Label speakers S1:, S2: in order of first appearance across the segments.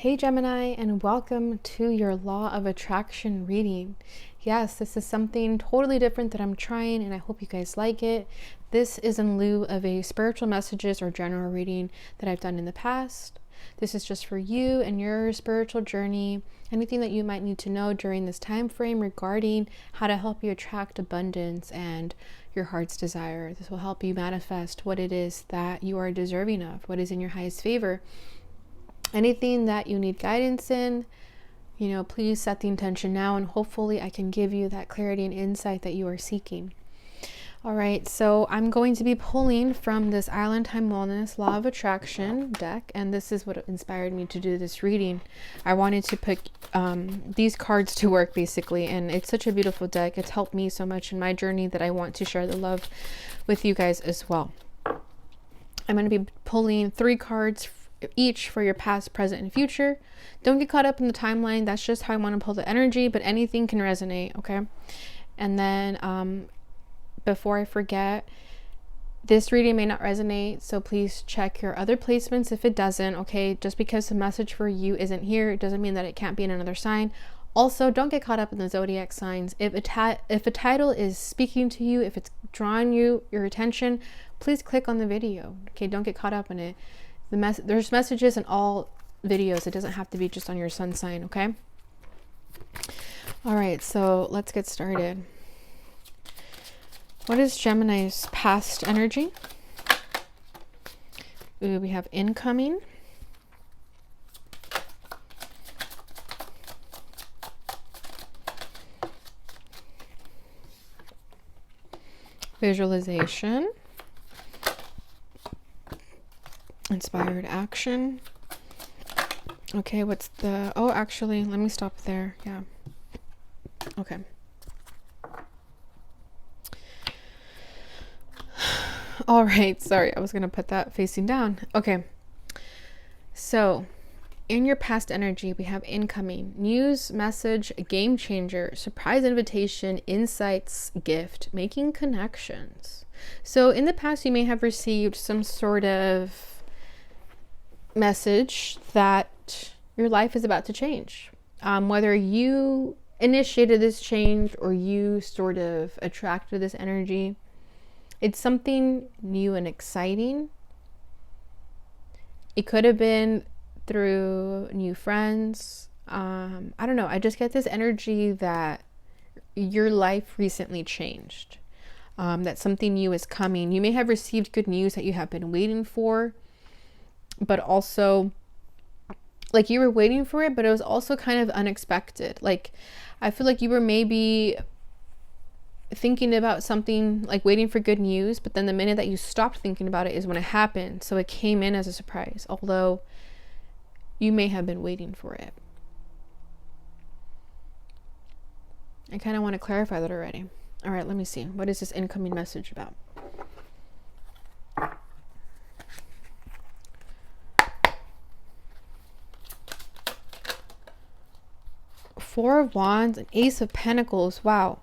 S1: Hey Gemini, and welcome to your Law of Attraction reading. Yes, this is something totally different that I'm trying, and I hope you guys like it. This is in lieu of a spiritual messages or general reading that I've done in the past. This is just for you and your spiritual journey, anything that you might need to know during this time frame regarding how to help you attract abundance and your heart's desire. This will help you manifest what it is that you are deserving of, what is in your highest favor. Anything that you need guidance in, please set the intention now, and hopefully I can give you that clarity and insight that you are seeking. All right, so I'm going to be pulling from this Island Time Wellness Law of Attraction deck, and this is what inspired me to do this reading. I wanted to put these cards to work, basically, and it's such a beautiful deck. It's helped me so much in my journey that I want to share the love with you guys as well. I'm going to be pulling 3 cards each for your past, present, and future. Don't get caught up in the timeline. That's just how I want to pull the energy, but anything can resonate, okay? And then before I forget, this reading may not resonate, so please check your other placements if it doesn't, okay? Just because the message for you isn't here, it doesn't mean that it can't be in another sign. Also, don't get caught up in the zodiac signs. If a title is speaking to you, if it's drawing your attention, please click on the video, okay? Don't get caught up in it. There's messages in all videos. It doesn't have to be just on your sun sign, okay? All right, so let's get started. What is Gemini's past energy? Ooh, we have incoming. Visualization. Inspired action. Okay, what's the... Oh, actually, let me stop there. Yeah. Okay. All right, sorry, I was going to put that facing down. Okay. So, in your past energy, we have incoming, news, message, game changer, surprise invitation, insights, gift, making connections. So, in the past, you may have received some sort of message that your life is about to change. Whether you initiated this change or you sort of attracted this energy, it's something new and exciting. It could have been through new friends. I don't know. I just get this energy that your life recently changed, that something new is coming. You may have received good news that you have been waiting for, but also like you were waiting for it, but it was also kind of unexpected. Like I feel like you were maybe thinking about something, like waiting for good news, but then the minute that you stopped thinking about it is when it happened. So it came in as a surprise, although you may have been waiting for it. I kind of want to clarify that already. All right, let me see. What is this incoming message about? Four of Wands and Ace of Pentacles. Wow.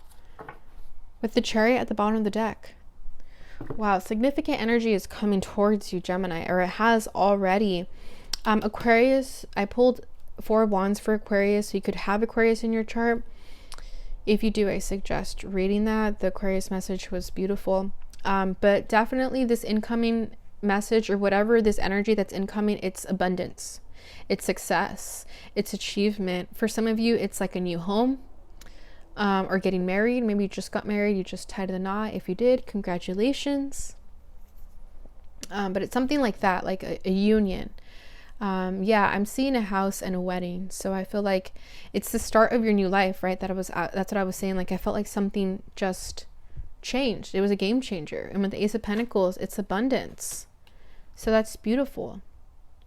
S1: With the Chariot at the bottom of the deck. Wow, significant energy is coming towards you, Gemini, or it has already. Aquarius, I pulled 4 of Wands for Aquarius, so you could have Aquarius in your chart. If you do, I suggest reading that. The Aquarius message was beautiful. But definitely this incoming message, or whatever this energy that's incoming, it's abundance. It's success. It's achievement. For some of you, it's like a new home. Or getting married. Maybe you just got married, you just tied the knot. If you did, congratulations. But it's something like that, like a union. Yeah, I'm seeing a house and a wedding. So I feel like it's the start of your new life, right? That's what I was saying. Like I felt like something just changed. It was a game changer. And with the Ace of Pentacles, it's abundance. So that's beautiful.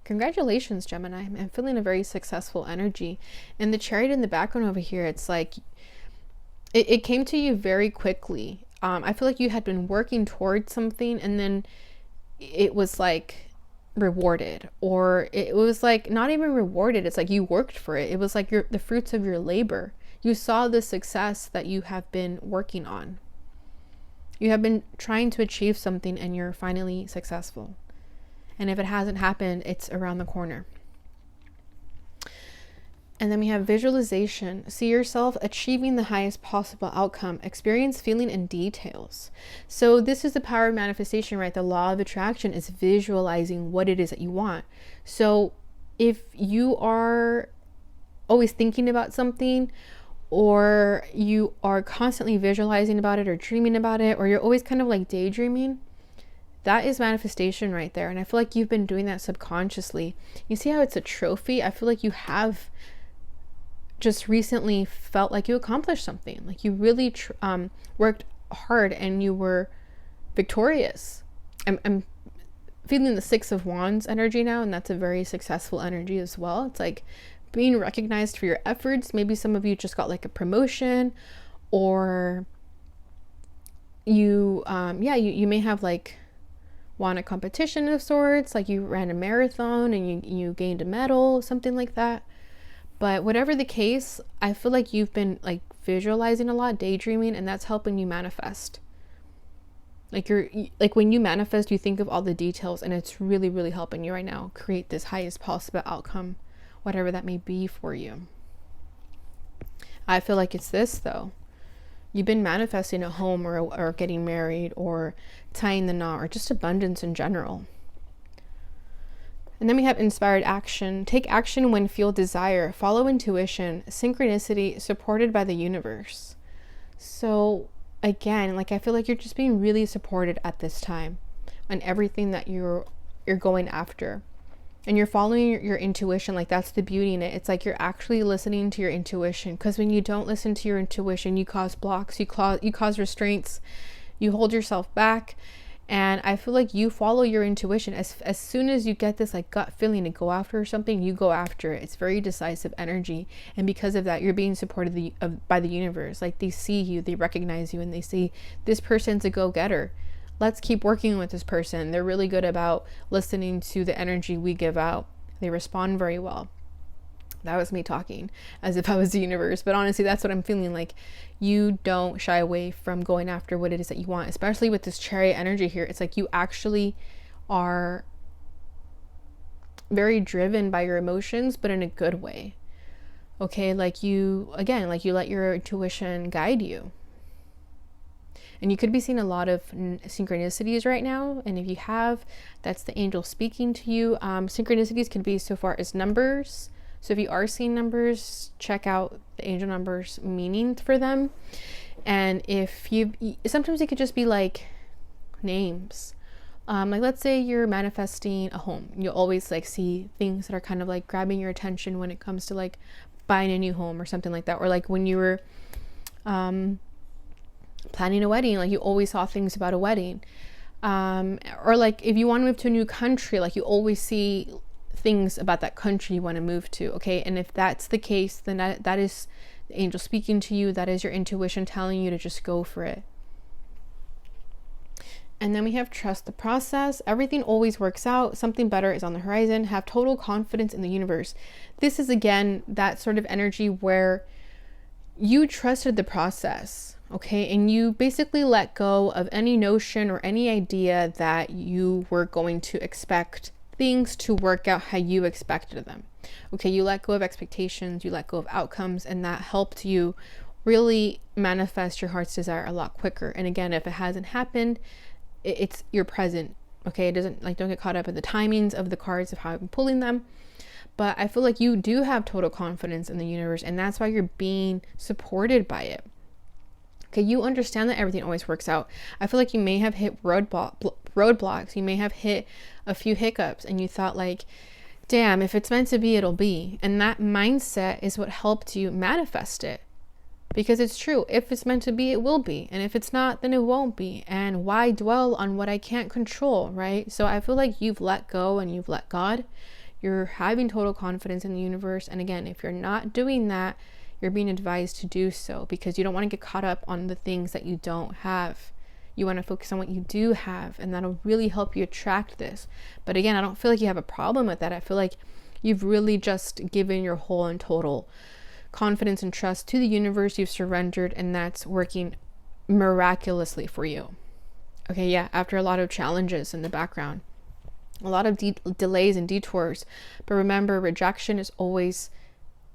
S1: Congratulations, Gemini. I'm feeling a very successful energy. And the Chariot in the background over here, it's like it came to you very quickly. I feel like you had been working towards something, and then it was like rewarded, or it was like not even rewarded. It's like you worked for it. It was like the fruits of your labor. You saw the success that you have been working on. You have been trying to achieve something, and you're finally successful. And if it hasn't happened, it's around the corner. And then we have visualization. See yourself achieving the highest possible outcome. Experience feeling in details. So this is the power of manifestation, right? The law of attraction is visualizing what it is that you want. So if you are always thinking about something, or you are constantly visualizing about it or dreaming about it, or you're always kind of like daydreaming, that is manifestation right there. And I feel like you've been doing that subconsciously. You see how it's a trophy? I feel like you have just recently felt like you accomplished something, like you really worked hard and you were victorious. I'm feeling the Six of Wands energy now, and that's a very successful energy as well. It's like being recognized for your efforts. Maybe some of you just got like a promotion, or you you may have like won a competition of sorts, like you ran a marathon and you gained a medal, something like that. But whatever the case, I feel like you've been like visualizing a lot, daydreaming, and that's helping you manifest. Like when you manifest, you think of all the details, and it's really, really helping you right now create this highest possible outcome, whatever that may be for you. I feel like it's this though. You've been manifesting a home, or getting married, or tying the knot, or just abundance in general. And then we have inspired action. Take action when feel desire. Follow intuition. Synchronicity supported by the universe. So again, like I feel like you're just being really supported at this time on everything that you're going after. And you're following your intuition. Like that's the beauty in it. It's like you're actually listening to your intuition. Because when you don't listen to your intuition, you cause blocks, you cause restraints, you hold yourself back. And I feel like you follow your intuition. As soon as you get this like gut feeling to go after something, you go after it. It's very decisive energy. And because of that, you're being supported by the universe. Like they see you, they recognize you, and they see this person's a go-getter. Let's keep working with this person. They're really good about listening to the energy we give out. They respond very well. That was me talking as if I was the universe. But honestly, that's what I'm feeling like. You don't shy away from going after what it is that you want, especially with this Chariot energy here. It's like you actually are very driven by your emotions, but in a good way. Okay, like you let your intuition guide you. And you could be seeing a lot of synchronicities right now. And if you have, that's the angel speaking to you. Synchronicities can be so far as numbers. So if you are seeing numbers, check out the angel numbers meaning for them. And if sometimes it could just be like names. Like let's say you're manifesting a home. You'll always like see things that are kind of like grabbing your attention when it comes to like buying a new home or something like that. Or like when you were planning a wedding, like you always saw things about a wedding. Or like if you want to move to a new country, like you always see things about that country you want to move to. Okay, and if that's the case, then that is the angel speaking to you. That is your intuition telling you to just go for it. And then we have trust the process. Everything always works out. Something better is on the horizon. Have total confidence in the universe. This is again that sort of energy where you trusted the process. Okay, and you basically let go of any notion or any idea that you were going to expect things to work out how you expected them. Okay, you let go of expectations, you let go of outcomes, and that helped you really manifest your heart's desire a lot quicker. And again, if it hasn't happened, it's you're present. Okay, it doesn't like, don't get caught up in the timings of the cards of how I'm pulling them. But I feel like you do have total confidence in the universe, and that's why you're being supported by it. Okay, you understand that everything always works out. I feel like you may have hit roadblocks. You may have hit a few hiccups, and you thought like, damn, if it's meant to be, it'll be. And that mindset is what helped you manifest it. Because it's true. If it's meant to be, it will be. And if it's not, then it won't be. And why dwell on what I can't control, right? So I feel like you've let go and you've let God. You're having total confidence in the universe. And again, if you're not doing that, you're being advised to do so, because you don't want to get caught up on the things that you don't have. You want to focus on what you do have, and that'll really help you attract this. But again, I don't feel like you have a problem with that. I feel like you've really just given your whole and total confidence and trust to the universe. You've surrendered, and that's working miraculously for you. Okay, yeah, after a lot of challenges in the background, a lot of delays and detours. But remember, rejection is always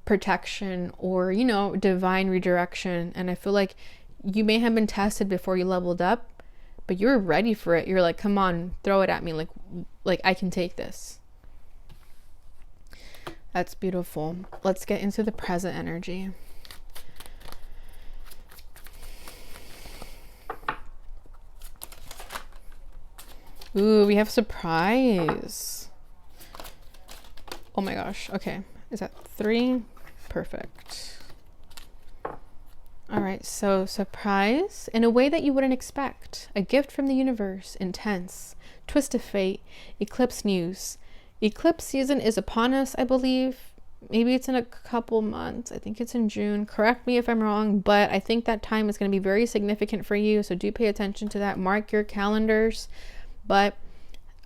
S1: protection or, you know, divine redirection. And I feel like you may have been tested before you leveled up, but you're ready for it. You're like, come on, throw it at me. Like I can take this. That's beautiful. Let's get into the present energy. Ooh, we have surprise. Oh my gosh. Okay. Is that 3? Perfect. All right. So surprise in a way that you wouldn't expect. A gift from the universe. Intense. Twist of fate. Eclipse news. Eclipse season is upon us, I believe. Maybe it's in a couple months. I think it's in June. Correct me if I'm wrong, but I think that time is going to be very significant for you. So do pay attention to that. Mark your calendars. But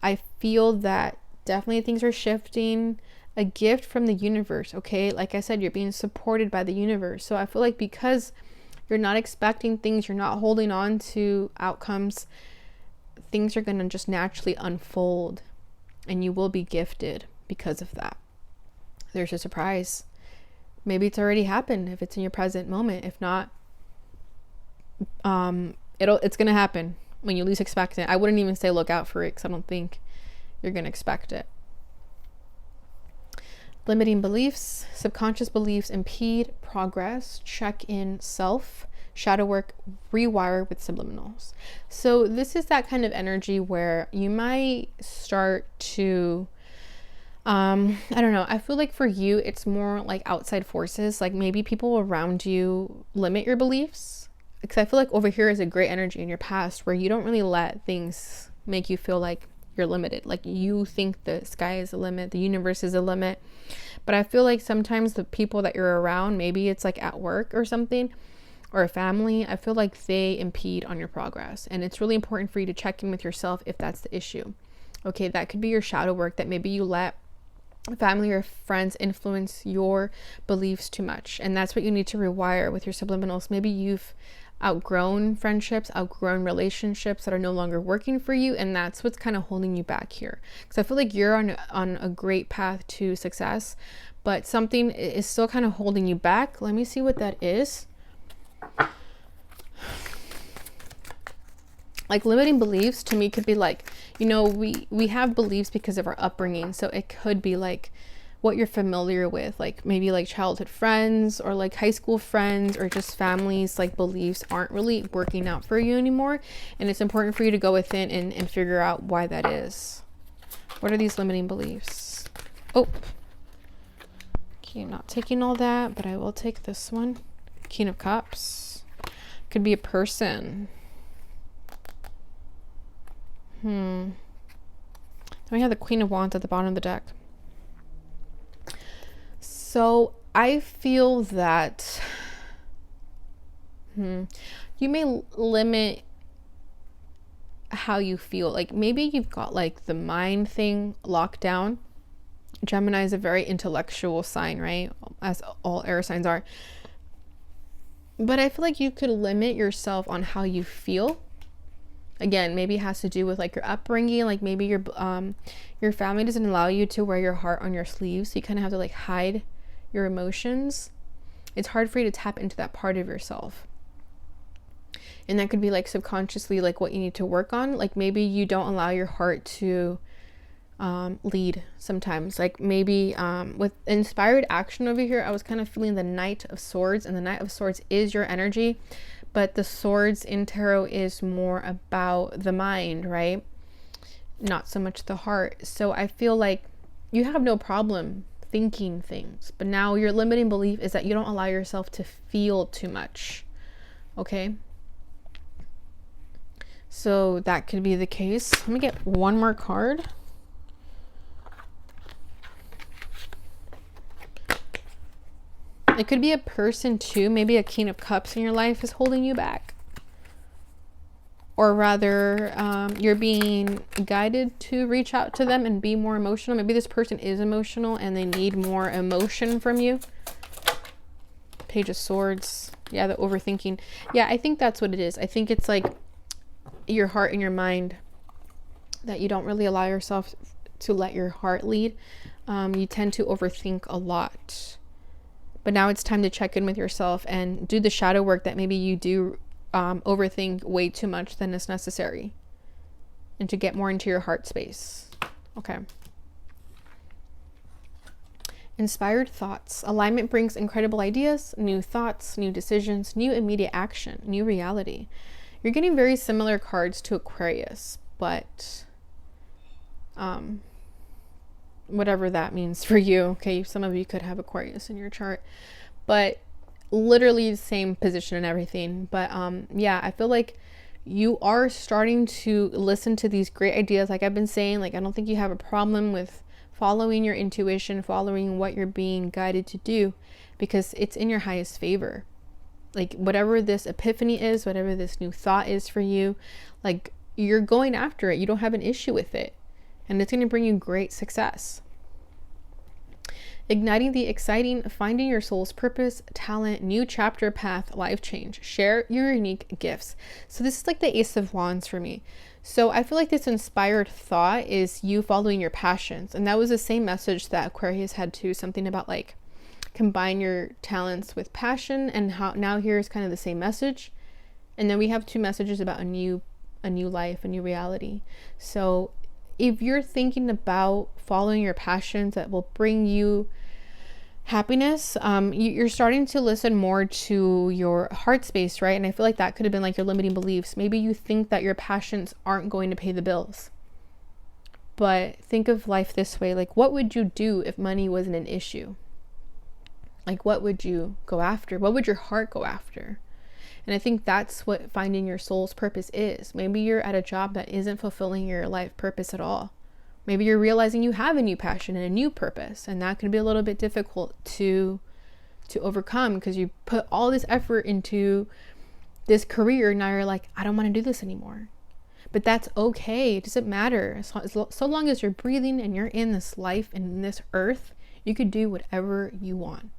S1: I feel that definitely things are shifting. A gift from the universe, okay? Like I said, you're being supported by the universe. So I feel like because you're not expecting things, you're not holding on to outcomes, things are going to just naturally unfold. And you will be gifted because of that. There's a surprise. Maybe it's already happened if it's in your present moment. If not, it's going to happen when you least expect it. I wouldn't even say look out for it because I don't think you're going to expect it. Limiting beliefs. Subconscious beliefs impede progress. Check in self. Shadow work. Rewire with subliminals. So this is that kind of energy where you might start to I don't know. I feel like for you, it's more like outside forces. Like maybe people around you limit your beliefs. Because I feel like over here is a great energy in your past where you don't really let things make you feel like you're limited. Like you think the sky is a limit, the universe is a limit. But I feel like sometimes the people that you're around, maybe it's like at work or something, or a family, I feel like they impede on your progress. And it's really important for you to check in with yourself if that's the issue. Okay, that could be your shadow work, that maybe you let family or friends influence your beliefs too much. And that's what you need to rewire with your subliminals. Maybe you've outgrown friendships, outgrown relationships that are no longer working for you, and that's what's kind of holding you back here. Because I feel like you're on a great path to success, but something is still kind of holding you back. Let me see what that is. Like limiting beliefs to me could be like, you know, we have beliefs because of our upbringing. So it could be like what you're familiar with, like maybe like childhood friends or like high school friends or just families, like beliefs aren't really working out for you anymore. And it's important for you to go within and figure out why that is. What are these limiting beliefs? Oh, okay, I'm not taking all that, but I will take this one. King of Cups. Could be a person. Then we have the Queen of Wands at the bottom of the deck. So I feel that you may limit how you feel. Like maybe you've got like the mind thing locked down. Gemini is a very intellectual sign, right? As all air signs are. But I feel like you could limit yourself on how you feel. Again, maybe it has to do with like your upbringing. Like maybe your family doesn't allow you to wear your heart on your sleeve. So you kind of have to like hide your emotions. It's hard for you to tap into that part of yourself. And that could be like subconsciously like what you need to work on. Like maybe you don't allow your heart to lead sometimes. Like maybe with inspired action over here, I was kind of feeling the Knight of Swords, and the Knight of Swords is your energy, but the swords in tarot is more about the mind, right? Not so much the heart. So I feel like you have no problem thinking things, but now your limiting belief is that you don't allow yourself to feel too much. Okay, so that could be the case. Let me get one more card. It could be a person too. Maybe a King of Cups in your life is holding you back. Or rather, you're being guided to reach out to them and be more emotional. Maybe this person is emotional and they need more emotion from you. Page of Swords. Yeah, the overthinking. Yeah, I think that's what it is. I think it's like your heart and your mind, that you don't really allow yourself to let your heart lead. You tend to overthink a lot. But now it's time to check in with yourself and do the shadow work that maybe you do overthink way too much than is necessary, and to get more into your heart space. Okay. Inspired thoughts. Alignment brings incredible ideas, new thoughts, new decisions, new immediate action, new reality. You're getting very similar cards to Aquarius, but whatever that means for you. Okay, some of you could have Aquarius in your chart, but literally the same position and everything. But yeah, I feel like you are starting to listen to these great ideas. Like I've been saying, like I don't think you have a problem with following your intuition, following what you're being guided to do, because it's in your highest favor. Like whatever this epiphany is, whatever this new thought is for you, like you're going after it. You don't have an issue with it, and it's going to bring you great success. Igniting the exciting, finding your soul's purpose, talent, new chapter, path, life change. Share your unique gifts. So this is like the Ace of Wands for me. So I feel like this inspired thought is you following your passions. And that was the same message that Aquarius had too, something about like combine your talents with passion, and how now here's kind of the same message. And then we have 2 messages about a new life, a new reality. So if you're thinking about following your passions that will bring you happiness, you're starting to listen more to your heart space, right? And I feel like that could have been like your limiting beliefs. Maybe you think that your passions aren't going to pay the bills. But think of life this way. Like, what would you do if money wasn't an issue? Like, what would you go after? What would your heart go after? And I think that's what finding your soul's purpose is. Maybe you're at a job that isn't fulfilling your life purpose at all. Maybe you're realizing you have a new passion and a new purpose, and that can be a little bit difficult to overcome because you put all this effort into this career. Now you're like, I don't want to do this anymore. But that's okay. It doesn't matter. So long as you're breathing and you're in this life and in this earth, you could do whatever you want.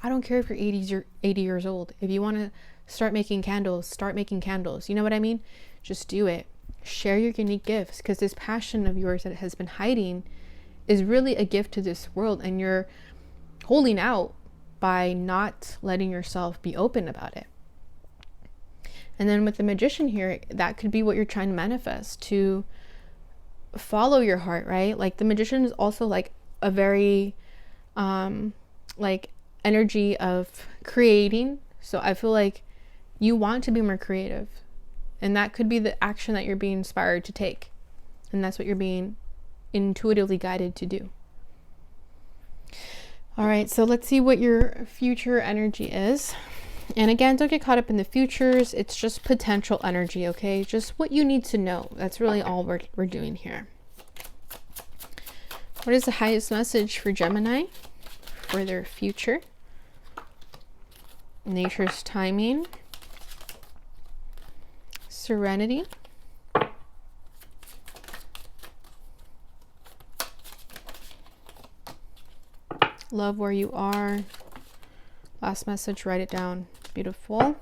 S1: I don't care if you're 80 years old. If you want to start making candles, start making candles. You know what I mean? Just do it. Share your unique gifts, because this passion of yours that has been hiding is really a gift to this world, and you're holding out by not letting yourself be open about it. And then with the Magician here, that could be what you're trying to manifest, to follow your heart, right? Like the Magician is also like a very like energy of creating. So I feel like you want to be more creative, and that could be the action that you're being inspired to take, and that's what you're being intuitively guided to do. All right, so let's see what your future energy is. And again, don't get caught up in the futures. It's just potential energy, okay? Just what you need to know. That's really all we're doing here. What is the highest message for Gemini for their future? Nature's timing. Serenity. Love where you are. Last message, write it down. Beautiful.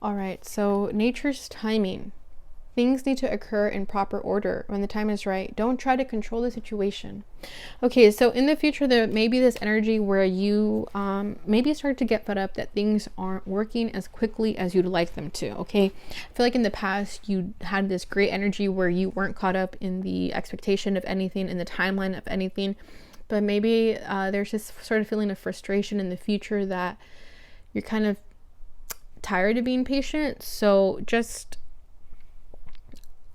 S1: All right, so nature's timing. Things need to occur in proper order when the time is right. Don't try to control the situation. Okay, so in the future, there may be this energy where you maybe start to get fed up that things aren't working as quickly as you'd like them to, okay? I feel like in the past, you had this great energy where you weren't caught up in the expectation of anything, in the timeline of anything. But maybe there's just sort of feeling of frustration in the future that you're kind of tired of being patient. So just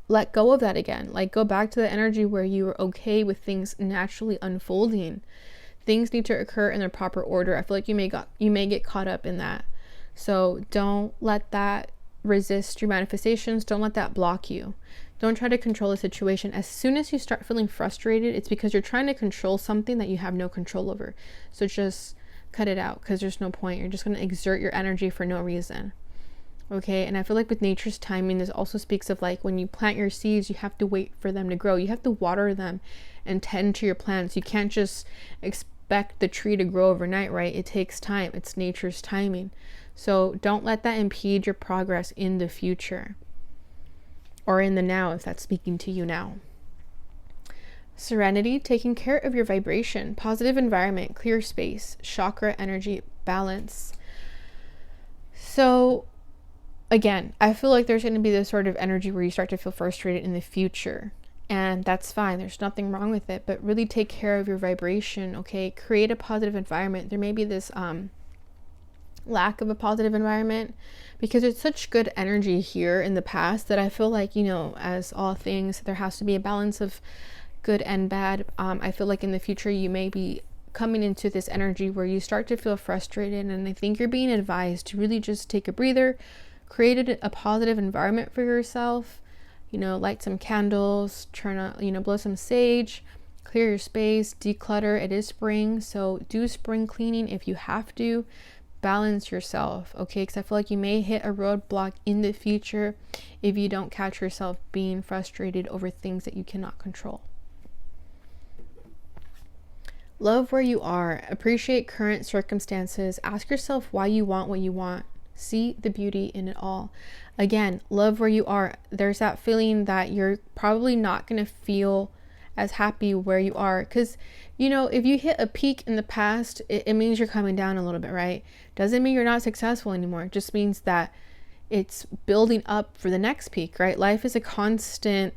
S1: let go of that again. Like, go back to the energy where you were okay with things naturally unfolding. Things need to occur in their proper order. I feel like you may get caught up in that. So don't let that resist your manifestations. Don't let that block you. Don't try to control the situation. As soon as you start feeling frustrated, it's because you're trying to control something that you have no control over. So just cut it out, because there's no point. You're just going to exert your energy for no reason. Okay, and I feel like with nature's timing, this also speaks of like when you plant your seeds, you have to wait for them to grow. You have to water them and tend to your plants. You can't just expect the tree to grow overnight, right? It takes time. It's nature's timing. So don't let that impede your progress in the future or in the now, if that's speaking to you now. Serenity, taking care of your vibration, positive environment, clear space, chakra energy, balance. So again, I feel like there's going to be this sort of energy where you start to feel frustrated in the future. And that's fine. There's nothing wrong with it. But really take care of your vibration, okay? Create a positive environment. There may be this lack of a positive environment because it's such good energy here in the past that I feel like, as all things, there has to be a balance of good and bad. I feel like in the future you may be coming into this energy where you start to feel frustrated, and I think you're being advised to really just take a breather, create a positive environment for yourself, light some candles, turn on, blow some sage, clear your space, declutter. It is spring, so do spring cleaning if you have to. Balance yourself, okay? Because I feel like you may hit a roadblock in the future if you don't catch yourself being frustrated over things that you cannot control. Love where you are. Appreciate current circumstances. Ask yourself why you want what you want. See the beauty in it all. Again, love where you are. There's that feeling that you're probably not going to feel as happy where you are. Because, if you hit a peak in the past, it means you're coming down a little bit, right? Doesn't mean you're not successful anymore. It just means that it's building up for the next peak, right? Life is a constant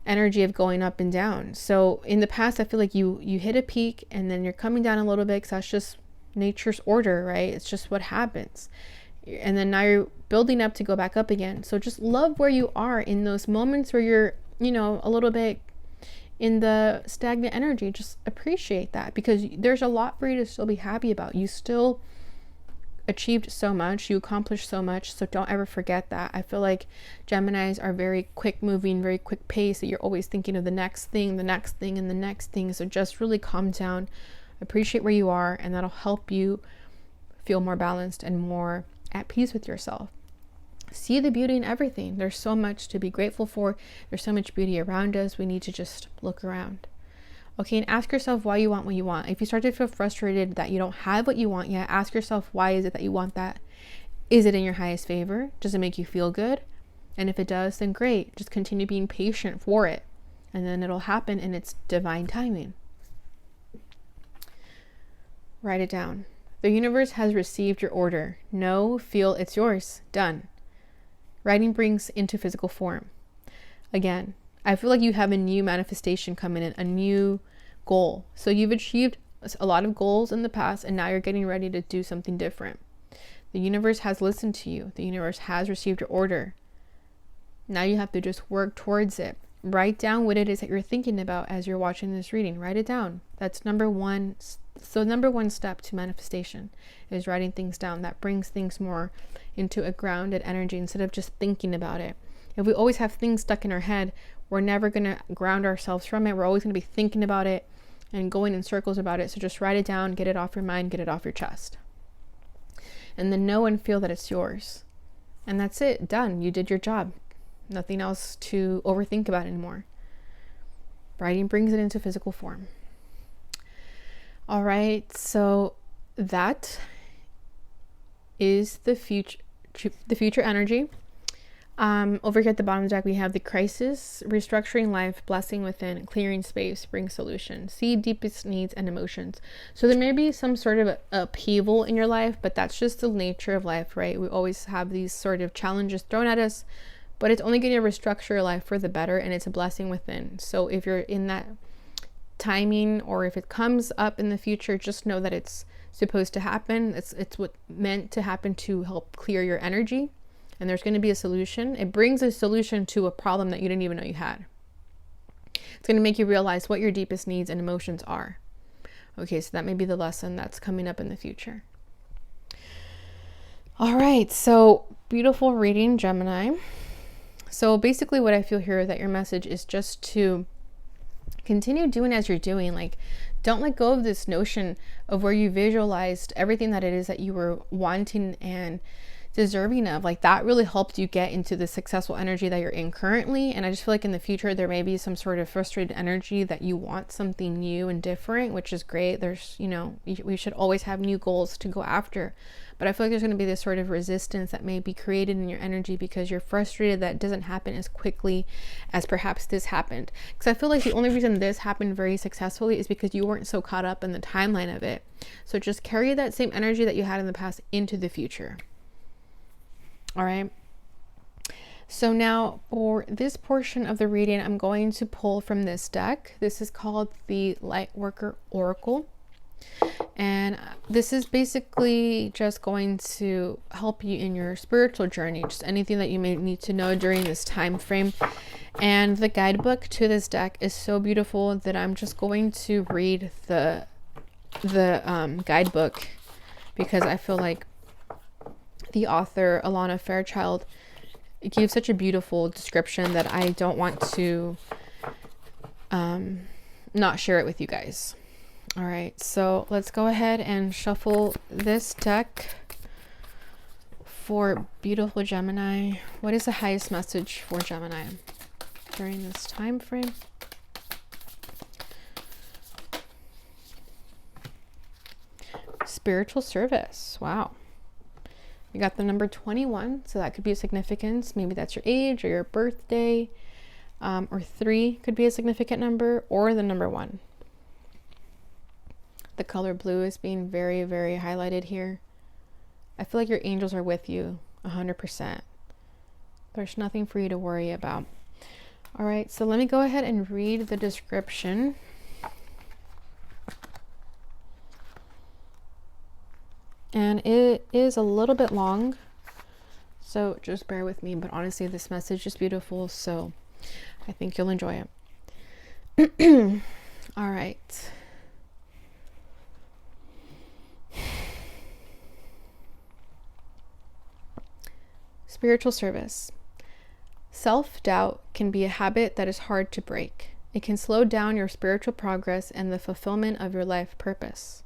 S1: energy of going up and down. So in the past, I feel like you hit a peak and then you're coming down a little bit because that's just nature's order, right? It's just what happens. And then now you're building up to go back up again. So just love where you are in those moments where you're, a little bit in the stagnant energy. Just appreciate that, because there's a lot for you to still be happy about. You still achieved so much, you accomplished so much, so don't ever forget that. I feel like Geminis are very quick moving, very quick pace, that you're always thinking of the next thing, and the next thing. So just really calm down, appreciate where you are, and that'll help you feel more balanced and more at peace with yourself. See the beauty in everything. There's so much to be grateful for. There's so much beauty around us. We need to just look around. Okay, and ask yourself why you want what you want. If you start to feel frustrated that you don't have what you want yet, ask yourself, why is it that you want that? Is it in your highest favor? Does it make you feel good? And if it does, then great. Just continue being patient for it. And then it'll happen in its divine timing. Write it down. The universe has received your order. Know, feel, it's yours. Done. Writing brings into physical form. Again, I feel like you have a new manifestation coming in, a new goal. So you've achieved a lot of goals in the past, and now you're getting ready to do something different. The universe has listened to you. The universe has received your order. Now you have to just work towards it. Write down what it is that you're thinking about as you're watching this reading. Write it down. That's number one. So number one step to manifestation is writing things down. That brings things more into a grounded energy instead of just thinking about it. If we always have things stuck in our head, we're never going to ground ourselves from it. We're always going to be thinking about it and going in circles about it. So just write it down, get it off your mind, get it off your chest. And then know and feel that it's yours. And that's it. Done. You did your job. Nothing else to overthink about anymore. Writing brings it into physical form. All right. So that is the future energy. Over here at the bottom of the deck, we have the crisis, restructuring life, blessing within, clearing space, bring solution, see deepest needs and emotions. So there may be some sort of upheaval in your life, but that's just the nature of life, right? We always have these sort of challenges thrown at us, but it's only going to restructure your life for the better, and it's a blessing within. So if you're in that timing, or if it comes up in the future, just know that it's supposed to happen. It's what meant to happen to help clear your energy. And there's going to be a solution. It brings a solution to a problem that you didn't even know you had. It's going to make you realize what your deepest needs and emotions are. Okay, so that may be the lesson that's coming up in the future. All right, so beautiful reading, Gemini. So basically what I feel here that your message is just to continue doing as you're doing. Like, don't let go of this notion of where you visualized everything that it is that you were wanting and deserving of. Like, that really helped you get into the successful energy that you're in currently. And I just feel like in the future there may be some sort of frustrated energy that you want something new and different, which is great. There's, you know, we should always have new goals to go after, but I feel like there's going to be this sort of resistance that may be created in your energy because you're frustrated that it doesn't happen as quickly as perhaps this happened. Because I feel like the only reason this happened very successfully is because you weren't so caught up in the timeline of it. So just carry that same energy that you had in the past into the future. All right. So now for this portion of the reading, I'm going to pull from this deck. This is called the Lightworker Oracle. And this is basically just going to help you in your spiritual journey, just anything that you may need to know during this time frame. And the guidebook to this deck is so beautiful that I'm just going to read the guidebook, because I feel like the author, Alana Fairchild, gives such a beautiful description that I don't want to not share it with you guys. All right, so let's go ahead and shuffle this deck for beautiful Gemini. What is the highest message for Gemini during this time frame? Spiritual service. Wow. You got the number 21, so that could be a significance. Maybe that's your age or your birthday, or 3 could be a significant number, or the number 1. The color blue is being very, very highlighted here. I feel like your angels are with you 100%. There's nothing for you to worry about. All right, so let me go ahead and read the description. And it is a little bit long, so just bear with me. But honestly, this message is beautiful, so I think you'll enjoy it. All right. Spiritual service. Self-doubt can be a habit that is hard to break. It can slow down your spiritual progress and the fulfillment of your life purpose.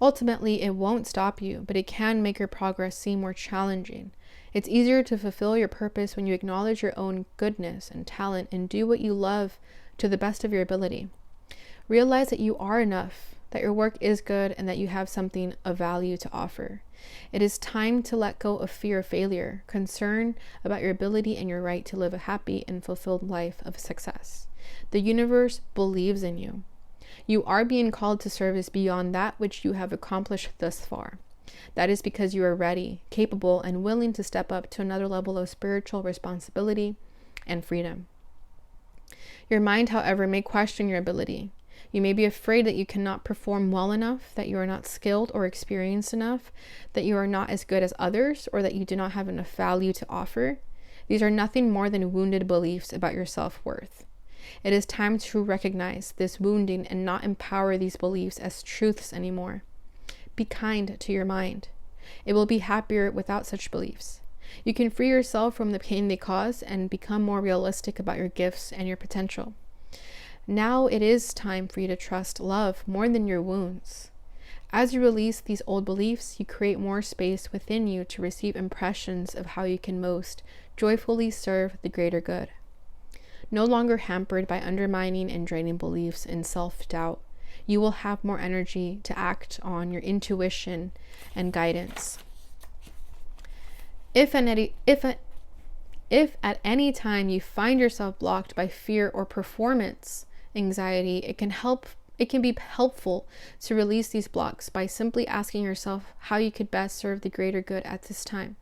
S1: Ultimately, it won't stop you, but it can make your progress seem more challenging. It's easier to fulfill your purpose when you acknowledge your own goodness and talent and do what you love to the best of your ability. Realize that you are enough, that your work is good, and that you have something of value to offer. It is time to let go of fear of failure, concern about your ability and your right to live a happy and fulfilled life of success. The universe believes in you. You are being called to service beyond that which you have accomplished thus far. That is because you are ready, capable, and willing to step up to another level of spiritual responsibility and freedom. Your mind, however, may question your ability. You may be afraid that you cannot perform well enough, that you are not skilled or experienced enough, that you are not as good as others, or that you do not have enough value to offer. These are nothing more than wounded beliefs about your self-worth. It is time to recognize this wounding and not empower these beliefs as truths anymore. Be kind to your mind. It will be happier without such beliefs. You can free yourself from the pain they cause and become more realistic about your gifts and your potential. Now it is time for you to trust love more than your wounds. As you release these old beliefs, you create more space within you to receive impressions of how you can most joyfully serve the greater good. No longer hampered by undermining and draining beliefs and self-doubt, you will have more energy to act on your intuition and guidance. If at any time you find yourself blocked by fear or performance anxiety, it can be helpful to release these blocks by simply asking yourself how you could best serve the greater good at this time.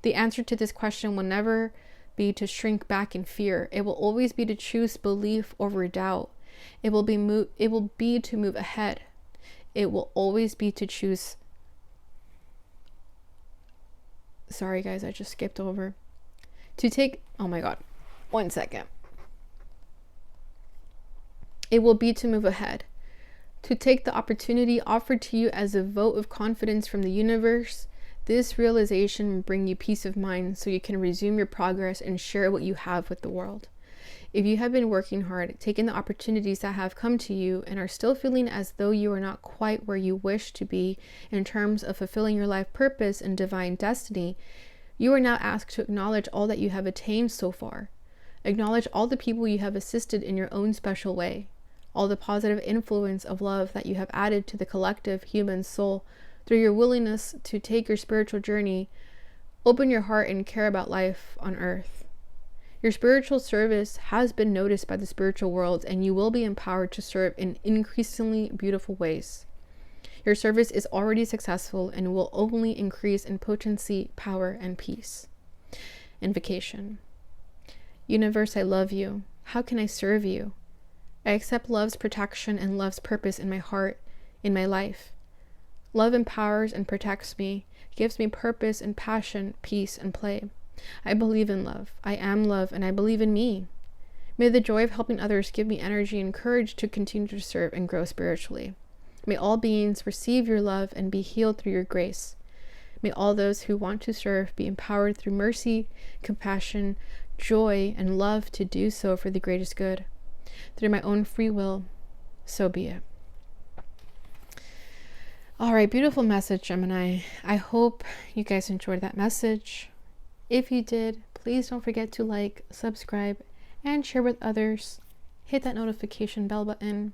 S1: The answer to this question will never be to shrink back in fear. It will always be to choose belief over doubt. It will be to move ahead. It will always be to choose. Sorry guys, I just skipped over. Oh my God, 1 second. It will be to move ahead, to take the opportunity offered to you as a vote of confidence from the universe. This realization will bring you peace of mind so you can resume your progress and share what you have with the world. If you have been working hard, taking the opportunities that have come to you, and are still feeling as though you are not quite where you wish to be in terms of fulfilling your life purpose and divine destiny, you are now asked to acknowledge all that you have attained so far. Acknowledge all the people you have assisted in your own special way, all the positive influence of love that you have added to the collective human soul through your willingness to take your spiritual journey, open your heart, and care about life on earth. Your spiritual service has been noticed by the spiritual world, and you will be empowered to serve in increasingly beautiful ways. Your service is already successful and will only increase in potency, power, and peace. Invocation. Universe, I love you. How can I serve you? I accept love's protection and love's purpose in my heart, in my life. Love empowers and protects me, gives me purpose and passion, peace, and play. I believe in love. I am love, and I believe in me. May the joy of helping others give me energy and courage to continue to serve and grow spiritually. May all beings receive your love and be healed through your grace. May all those who want to serve be empowered through mercy, compassion, joy, and love to do so for the greatest good. Through my own free will, so be it. All right, beautiful message, Gemini. I hope you guys enjoyed that message. If you did, please don't forget to like, subscribe, and share with others. Hit that notification bell button.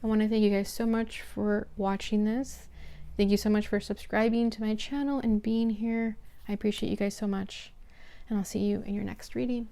S1: I want to thank you guys so much for watching this. Thank you so much for subscribing to my channel and being here. I appreciate you guys so much. And I'll see you in your next reading.